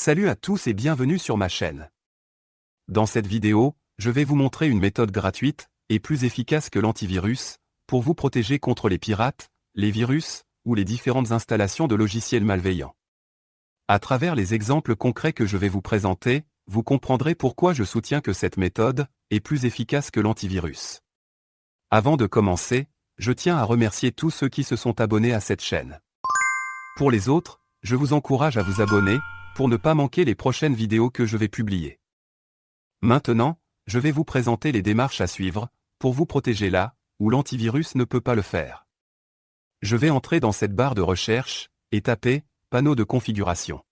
Salut à tous et bienvenue sur ma chaîne. Dans cette vidéo, je vais vous montrer une méthode gratuite et plus efficace que l'antivirus pour vous protéger contre les pirates, les virus ou les différentes installations de logiciels malveillants. À travers les exemples concrets que je vais vous présenter, vous comprendrez pourquoi je soutiens que cette méthode est plus efficace que l'antivirus. Avant de commencer, je tiens à remercier tous ceux qui se sont abonnés à cette chaîne. Pour les autres, je vous encourage à vous abonner pour ne pas manquer les prochaines vidéos que je vais publier. Maintenant, je vais vous présenter les démarches à suivre pour vous protéger là où l'antivirus ne peut pas le faire. Je vais entrer dans cette barre de recherche et taper « Panneau de configuration ».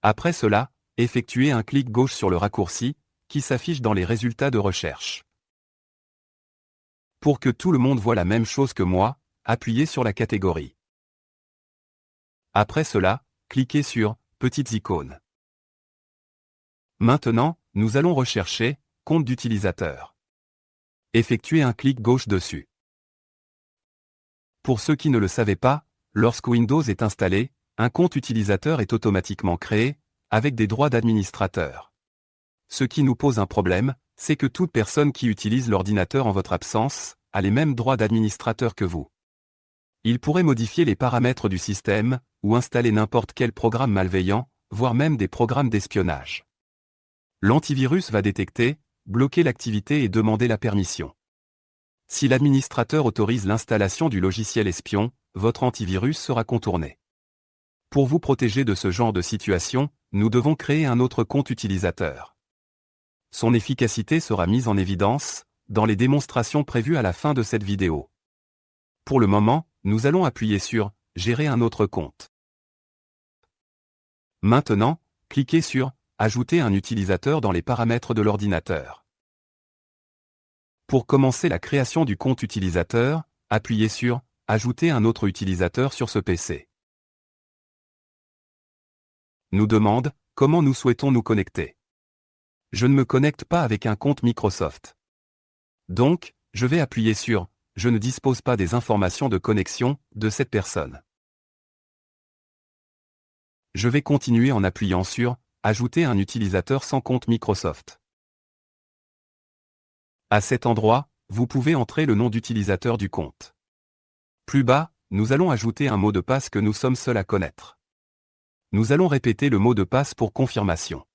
Après cela, effectuez un clic gauche sur le raccourci qui s'affiche dans les résultats de recherche. Pour que tout le monde voit la même chose que moi, appuyez sur la catégorie. Après cela, cliquez sur « Petites icônes ». Maintenant, nous allons rechercher « Compte d'utilisateur ». Effectuez un clic gauche dessus. Pour ceux qui ne le savaient pas, lorsque Windows est installé, un compte utilisateur est automatiquement créé, avec des droits d'administrateur. Ce qui nous pose un problème, c'est que toute personne qui utilise l'ordinateur en votre absence a les mêmes droits d'administrateur que vous. Il pourrait modifier les paramètres du système, ou installer n'importe quel programme malveillant, voire même des programmes d'espionnage. L'antivirus va détecter, bloquer l'activité et demander la permission. Si l'administrateur autorise l'installation du logiciel espion, votre antivirus sera contourné. Pour vous protéger de ce genre de situation, nous devons créer un autre compte utilisateur. Son efficacité sera mise en évidence dans les démonstrations prévues à la fin de cette vidéo. Pour le moment, nous allons appuyer sur « Gérer un autre compte ». Maintenant, cliquez sur « Ajouter un utilisateur dans les paramètres de l'ordinateur ». Pour commencer la création du compte utilisateur, appuyez sur « Ajouter un autre utilisateur sur ce PC ». Nous demande « Comment nous souhaitons nous connecter ». Je ne me connecte pas avec un compte Microsoft. Donc, je vais appuyer sur « Je ne dispose pas des informations de connexion de cette personne ». Je vais continuer en appuyant sur « Ajouter un utilisateur sans compte Microsoft ». À cet endroit, vous pouvez entrer le nom d'utilisateur du compte. Plus bas, nous allons ajouter un mot de passe que nous sommes seuls à connaître. Nous allons répéter le mot de passe pour confirmation.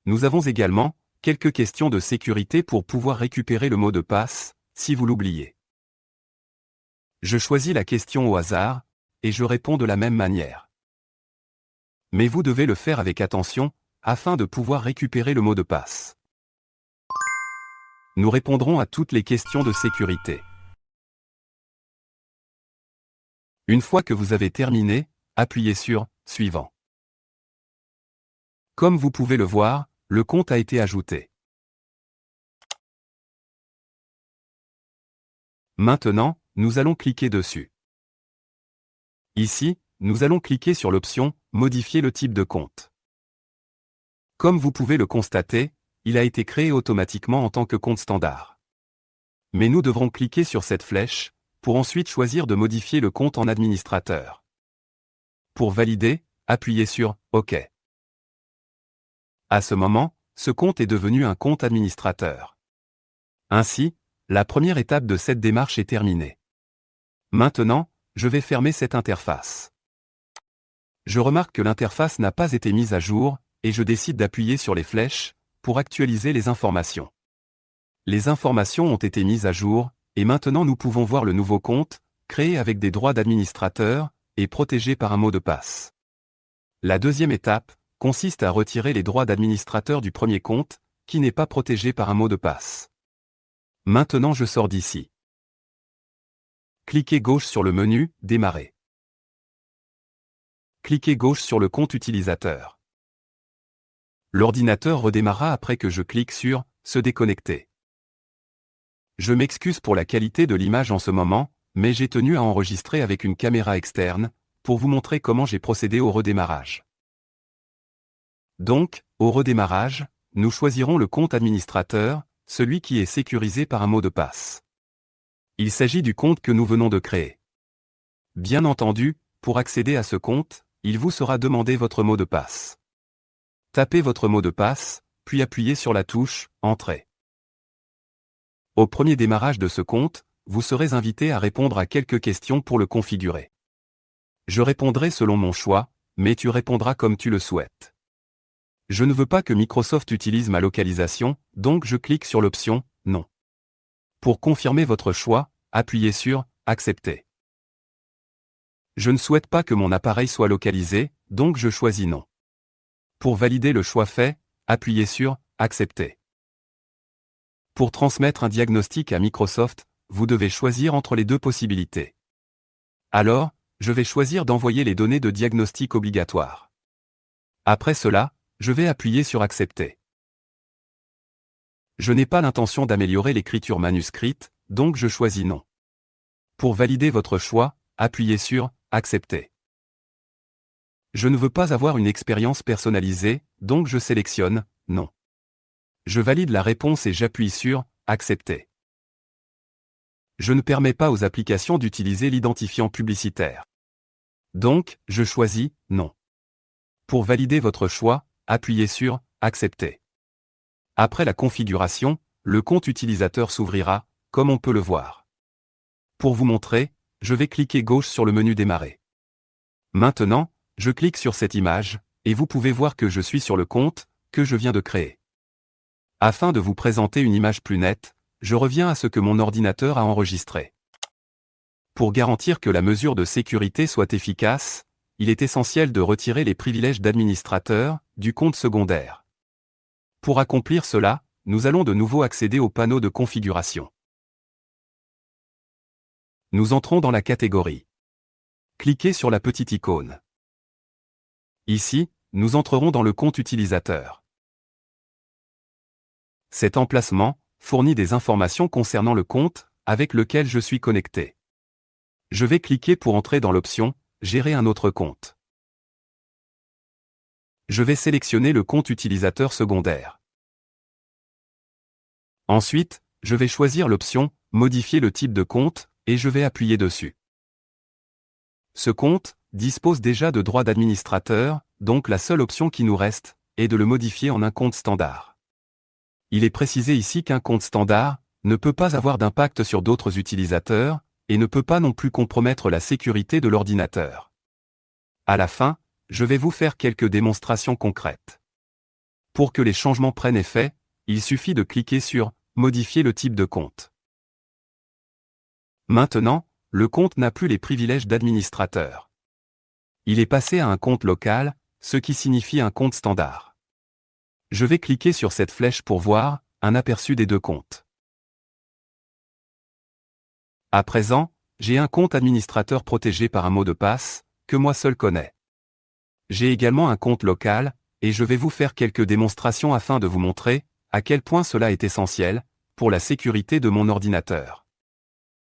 Nous avons également quelques questions de sécurité pour pouvoir récupérer le mot de passe, si vous l'oubliez. Je choisis la question au hasard, et je réponds de la même manière. Mais vous devez le faire avec attention, afin de pouvoir récupérer le mot de passe. Nous répondrons à toutes les questions de sécurité. Une fois que vous avez terminé, appuyez sur « Suivant ». Comme vous pouvez le voir, le compte a été ajouté. Maintenant, nous allons cliquer dessus. Ici, nous allons cliquer sur l'option « Modifier le type de compte ». Comme vous pouvez le constater, il a été créé automatiquement en tant que compte standard. Mais nous devrons cliquer sur cette flèche, pour ensuite choisir de modifier le compte en administrateur. Pour valider, appuyez sur « OK ». À ce moment, ce compte est devenu un compte administrateur. Ainsi, la première étape de cette démarche est terminée. Maintenant, je vais fermer cette interface. Je remarque que l'interface n'a pas été mise à jour, et je décide d'appuyer sur les flèches pour actualiser les informations. Les informations ont été mises à jour, et maintenant nous pouvons voir le nouveau compte, créé avec des droits d'administrateur, et protégé par un mot de passe. La deuxième étape consiste à retirer les droits d'administrateur du premier compte, qui n'est pas protégé par un mot de passe. Maintenant je sors d'ici. Cliquez gauche sur le menu « Démarrer ». Cliquez gauche sur le compte utilisateur. L'ordinateur redémarrera après que je clique sur « Se déconnecter ». Je m'excuse pour la qualité de l'image en ce moment, mais j'ai tenu à enregistrer avec une caméra externe, pour vous montrer comment j'ai procédé au redémarrage. Donc, au redémarrage, nous choisirons le compte administrateur, celui qui est sécurisé par un mot de passe. Il s'agit du compte que nous venons de créer. Bien entendu, pour accéder à ce compte, il vous sera demandé votre mot de passe. Tapez votre mot de passe, puis appuyez sur la touche « Entrée ». Au premier démarrage de ce compte, vous serez invité à répondre à quelques questions pour le configurer. Je répondrai selon mon choix, mais tu répondras comme tu le souhaites. Je ne veux pas que Microsoft utilise ma localisation, donc je clique sur l'option « Non ». Pour confirmer votre choix, appuyez sur « Accepter ». Je ne souhaite pas que mon appareil soit localisé, donc je choisis « Non ». Pour valider le choix fait, appuyez sur « Accepter ». Pour transmettre un diagnostic à Microsoft, vous devez choisir entre les deux possibilités. Alors, je vais choisir d'envoyer les données de diagnostic obligatoires. Après cela, je vais appuyer sur Accepter. Je n'ai pas l'intention d'améliorer l'écriture manuscrite, donc je choisis Non. Pour valider votre choix, appuyez sur Accepter. Je ne veux pas avoir une expérience personnalisée, donc je sélectionne Non. Je valide la réponse et j'appuie sur Accepter. Je ne permets pas aux applications d'utiliser l'identifiant publicitaire. Donc, je choisis Non. Pour valider votre choix, appuyez sur Accepter. Après la configuration, le compte utilisateur s'ouvrira, comme on peut le voir. Pour vous montrer, je vais cliquer gauche sur le menu Démarrer. Maintenant, je clique sur cette image, et vous pouvez voir que je suis sur le compte que je viens de créer. Afin de vous présenter une image plus nette, je reviens à ce que mon ordinateur a enregistré. Pour garantir que la mesure de sécurité soit efficace, il est essentiel de retirer les privilèges d'administrateur du compte secondaire. Pour accomplir cela, nous allons de nouveau accéder au panneau de configuration. Nous entrons dans la catégorie. Cliquez sur la petite icône. Ici, nous entrerons dans le compte utilisateur. Cet emplacement fournit des informations concernant le compte avec lequel je suis connecté. Je vais cliquer pour entrer dans l'option « Gérer un autre compte ». Je vais sélectionner le compte utilisateur secondaire. Ensuite, je vais choisir l'option « Modifier le type de compte » et je vais appuyer dessus. Ce compte dispose déjà de droits d'administrateur, donc la seule option qui nous reste est de le modifier en un compte standard. Il est précisé ici qu'un compte standard ne peut pas avoir d'impact sur d'autres utilisateurs et ne peut pas non plus compromettre la sécurité de l'ordinateur. À la fin, je vais vous faire quelques démonstrations concrètes. Pour que les changements prennent effet, il suffit de cliquer sur « Modifier le type de compte ». Maintenant, le compte n'a plus les privilèges d'administrateur. Il est passé à un compte local, ce qui signifie un compte standard. Je vais cliquer sur cette flèche pour voir un aperçu des deux comptes. À présent, j'ai un compte administrateur protégé par un mot de passe, que moi seul connais. J'ai également un compte local, et je vais vous faire quelques démonstrations afin de vous montrer à quel point cela est essentiel pour la sécurité de mon ordinateur.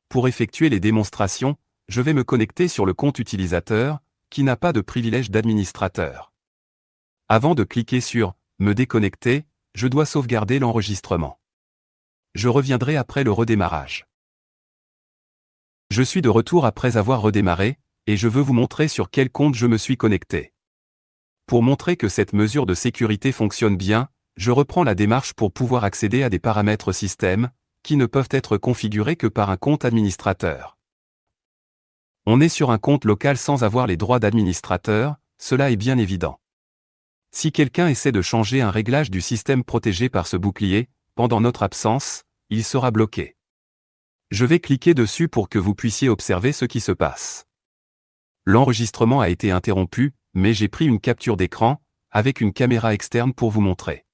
Pour effectuer les démonstrations, je vais me connecter sur le compte utilisateur, qui n'a pas de privilège d'administrateur. Avant de cliquer sur « Me déconnecter », je dois sauvegarder l'enregistrement. Je reviendrai après le redémarrage. Je suis de retour après avoir redémarré, et je veux vous montrer sur quel compte je me suis connecté. Pour montrer que cette mesure de sécurité fonctionne bien, je reprends la démarche pour pouvoir accéder à des paramètres système, qui ne peuvent être configurés que par un compte administrateur. On est sur un compte local sans avoir les droits d'administrateur, cela est bien évident. Si quelqu'un essaie de changer un réglage du système protégé par ce bouclier, pendant notre absence, il sera bloqué. Je vais cliquer dessus pour que vous puissiez observer ce qui se passe. L'enregistrement a été interrompu, mais j'ai pris une capture d'écran, avec une caméra externe pour vous montrer.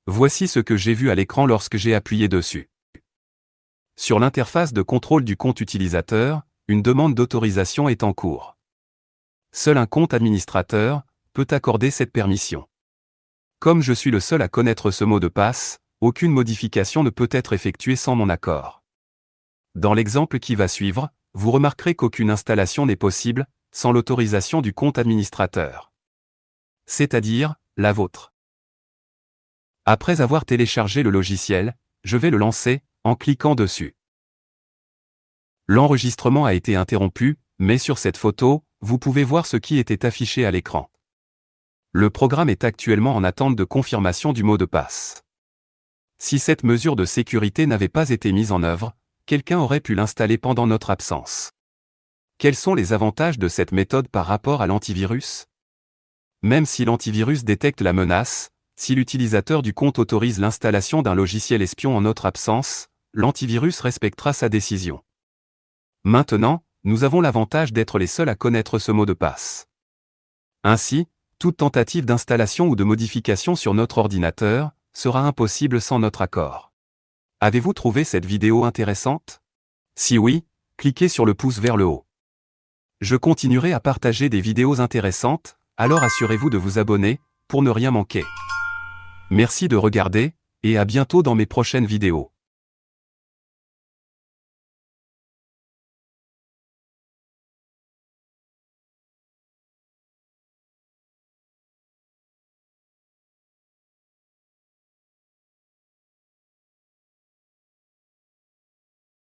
Voici ce que j'ai vu à l'écran lorsque j'ai appuyé dessus. Sur l'interface de contrôle du compte utilisateur, une demande d'autorisation est en cours. Seul un compte administrateur peut accorder cette permission. Comme je suis le seul à connaître ce mot de passe, aucune modification ne peut être effectuée sans mon accord. Dans l'exemple qui va suivre, vous remarquerez qu'aucune installation n'est possible sans l'autorisation du compte administrateur. C'est-à-dire, la vôtre. Après avoir téléchargé le logiciel, je vais le lancer, en cliquant dessus. L'enregistrement a été interrompu, mais sur cette photo, vous pouvez voir ce qui était affiché à l'écran. Le programme est actuellement en attente de confirmation du mot de passe. Si cette mesure de sécurité n'avait pas été mise en œuvre, quelqu'un aurait pu l'installer pendant notre absence. Quels sont les avantages de cette méthode par rapport à l'antivirus? Même si l'antivirus détecte la menace, si l'utilisateur du compte autorise l'installation d'un logiciel espion en notre absence, l'antivirus respectera sa décision. Maintenant, nous avons l'avantage d'être les seuls à connaître ce mot de passe. Ainsi, toute tentative d'installation ou de modification sur notre ordinateur sera impossible sans notre accord. Avez-vous trouvé cette vidéo intéressante? Si oui, cliquez sur le pouce vers le haut. Je continuerai à partager des vidéos intéressantes, alors assurez-vous de vous abonner, pour ne rien manquer. Merci de regarder, et à bientôt dans mes prochaines vidéos.